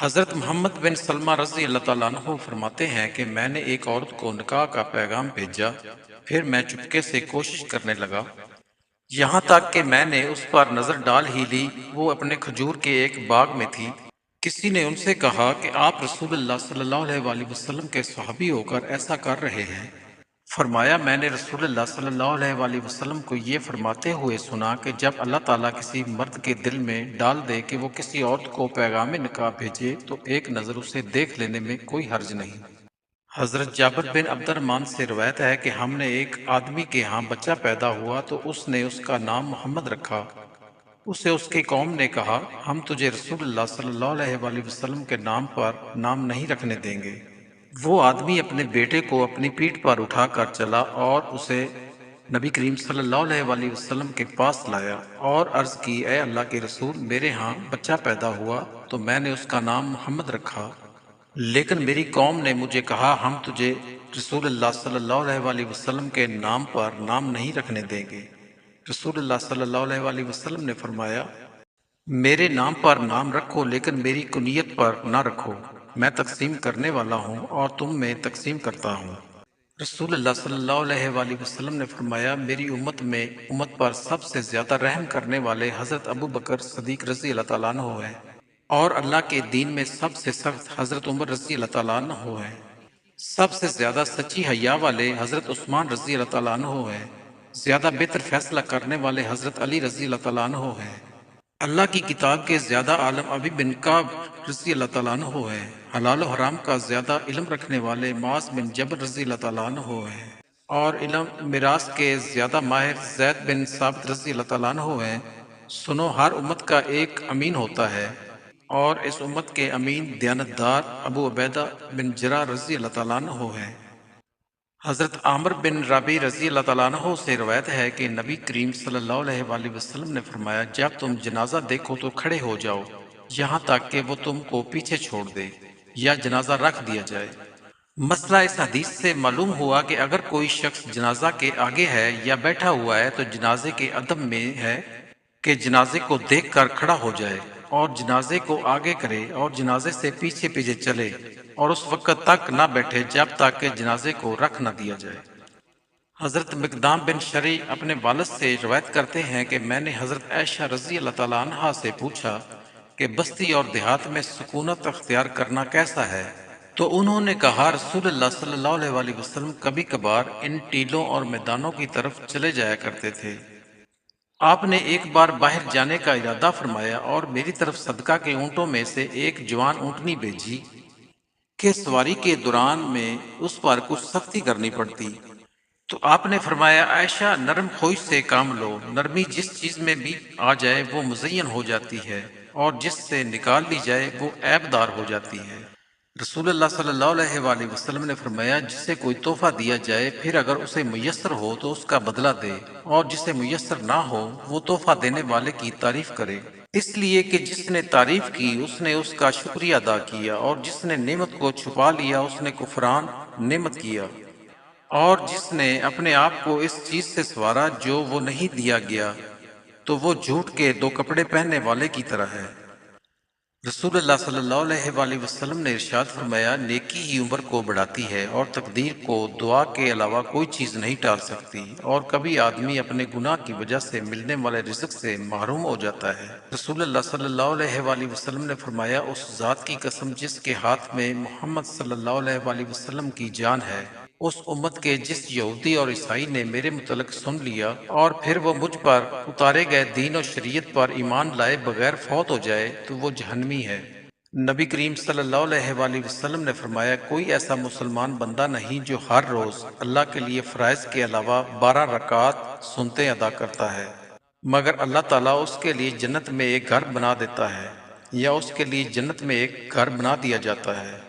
حضرت محمد بن سلمہ رضی اللہ تعالیٰ عنہ فرماتے ہیں کہ میں نے ایک عورت کو نکاح کا پیغام بھیجا، پھر میں چپکے سے کوشش کرنے لگا، یہاں تک کہ میں نے اس پر نظر ڈال ہی لی۔ وہ اپنے کھجور کے ایک باغ میں تھی۔ کسی نے ان سے کہا کہ آپ رسول اللہ صلی اللہ علیہ وآلہ وسلم کے صحابی ہو کر ایسا کر رہے ہیں۔ فرمایا، میں نے رسول اللہ صلی اللہ علیہ وآلہ وسلم کو یہ فرماتے ہوئے سنا کہ جب اللہ تعالیٰ کسی مرد کے دل میں ڈال دے کہ وہ کسی عورت کو پیغام نکاح بھیجے تو ایک نظر اسے دیکھ لینے میں کوئی حرج نہیں۔ حضرت جابر بن عبد الرحمن سے روایت ہے کہ ہم نے ایک آدمی کے ہاں بچہ پیدا ہوا تو اس نے اس کا نام محمد رکھا۔ اسے اس کی قوم نے کہا، ہم تجھے رسول اللہ صلی اللہ علیہ وآلہ وسلم کے نام پر نام نہیں رکھنے دیں گے۔ وہ آدمی اپنے بیٹے کو اپنی پیٹھ پر اٹھا کر چلا اور اسے نبی کریم صلی اللہ علیہ وآلہ وسلم کے پاس لایا اور عرض کی، اے اللہ کے رسول، میرے ہاں بچہ پیدا ہوا تو میں نے اس کا نام محمد رکھا، لیکن میری قوم نے مجھے کہا ہم تجھے رسول اللہ صلی اللہ علیہ وآلہ وسلم کے نام پر نام نہیں رکھنے دیں گے۔ رسول اللہ صلی اللہ علیہ وآلہ وسلم نے فرمایا، میرے نام پر نام رکھو لیکن میری کنیت پر نہ رکھو، میں تقسیم کرنے والا ہوں اور تم میں تقسیم کرتا ہوں۔ رسول اللہ صلی اللہ علیہ وآلہ وسلم نے فرمایا، میری امت پر سب سے زیادہ رحم کرنے والے حضرت ابو بکر صدیق رضی اللہ تعالیٰ عنہ ہیں، اور اللہ کے دین میں سب سے سخت حضرت عمر رضی اللہ تعالیٰ عنہ ہیں۔ سب سے زیادہ سچی حیا والے حضرت عثمان رضی اللہ تعالیٰ عنہ ہیں۔ زیادہ بہتر فیصلہ کرنے والے حضرت علی رضی اللہ تعالیٰ عنہ ہیں۔ اللہ کی کتاب کے زیادہ عالم ابی بن کعب رضی اللہ تعالیٰ عنہ ہیں۔ حلال و حرام کا زیادہ علم رکھنے والے معاذ بن جبل رضی اللہ تعالیٰ عنہ ہیں، اور علم میراث کے زیادہ ماہر زید بن ثابت رضی اللہ تعالیٰ عنہ ہیں۔ سنو، ہر امت کا ایک امین ہوتا ہے، اور اس امت کے امین دیانتدار ابو عبیدہ بن جراح رضی اللہ تعالیٰ عنہ ہیں۔ حضرت عامر بن ربیع رضی اللہ تعالیٰ عنہ سے روایت ہے کہ نبی کریم صلی اللہ علیہ وآلہ وسلم نے فرمایا، جب تم جنازہ دیکھو تو کھڑے ہو جاؤ یہاں تک کہ وہ تم کو پیچھے چھوڑ دے یا جنازہ رکھ دیا جائے۔ مسئلہ اس حدیث سے معلوم ہوا کہ اگر کوئی شخص جنازہ کے آگے ہے یا بیٹھا ہوا ہے تو جنازے کے ادب میں ہے کہ جنازے کو دیکھ کر کھڑا ہو جائے اور جنازے کو آگے کرے اور جنازے سے پیچھے پیچھے چلے اور اس وقت تک نہ بیٹھے جب تک کہ جنازے کو رکھ نہ دیا جائے۔ حضرت مقدام بن شریع اپنے والد سے روایت کرتے ہیں کہ میں نے حضرت عائشہ رضی اللہ تعالیٰ عنہا سے پوچھا کہ بستی اور دیہات میں سکونت اختیار کرنا کیسا ہے، تو انہوں نے کہا، رسول اللہ صلی اللہ علیہ وآلہ وسلم کبھی کبھار ان ٹیلوں اور میدانوں کی طرف چلے جایا کرتے تھے۔ آپ نے ایک بار باہر جانے کا ارادہ فرمایا اور میری طرف صدقہ کے اونٹوں میں سے ایک جوان اونٹنی بھیجی کہ سواری کے دوران میں اس پر کچھ سختی کرنی پڑتی، تو آپ نے فرمایا، عائشہ، نرم خوش سے کام لو، نرمی جس چیز میں بھی آ جائے وہ مزین ہو جاتی ہے، اور جس سے نکال لی جائے وہ عیب دار ہو جاتی ہے۔ رسول اللہ صلی اللہ علیہ وآلہ وسلم نے فرمایا، جسے کوئی تحفہ دیا جائے پھر اگر اسے میسر ہو تو اس کا بدلہ دے، اور جسے میسر نہ ہو وہ تحفہ دینے والے کی تعریف کرے، اس لیے کہ جس نے تعریف کی اس نے اس کا شکریہ ادا کیا، اور جس نے نعمت کو چھپا لیا اس نے کفران نعمت کیا، اور جس نے اپنے آپ کو اس چیز سے سنوارا جو وہ نہیں دیا گیا تو وہ جھوٹ کے دو کپڑے پہننے والے کی طرح ہے۔ رسول اللہ صلی اللہ علیہ وآلہ وسلم نے ارشاد فرمایا، نیکی ہی عمر کو بڑھاتی ہے اور تقدیر کو دعا کے علاوہ کوئی چیز نہیں ٹال سکتی، اور کبھی آدمی اپنے گناہ کی وجہ سے ملنے والے رزق سے محروم ہو جاتا ہے۔ رسول اللہ صلی اللہ علیہ وآلہ وسلم نے فرمایا، اس ذات کی قسم جس کے ہاتھ میں محمد صلی اللہ علیہ وآلہ وسلم کی جان ہے، اس امت کے جس یہودی اور عیسائی نے میرے متعلق سن لیا اور پھر وہ مجھ پر اتارے گئے دین و شریعت پر ایمان لائے بغیر فوت ہو جائے تو وہ جہنمی ہے۔ نبی کریم صلی اللہ علیہ وآلہ وسلم نے فرمایا، کوئی ایسا مسلمان بندہ نہیں جو ہر روز اللہ کے لیے فرائض کے علاوہ 12 رکعات سنتے ادا کرتا ہے، مگر اللہ تعالیٰ اس کے لیے جنت میں ایک گھر بنا دیتا ہے، یا اس کے لیے جنت میں ایک گھر بنا دیا جاتا ہے۔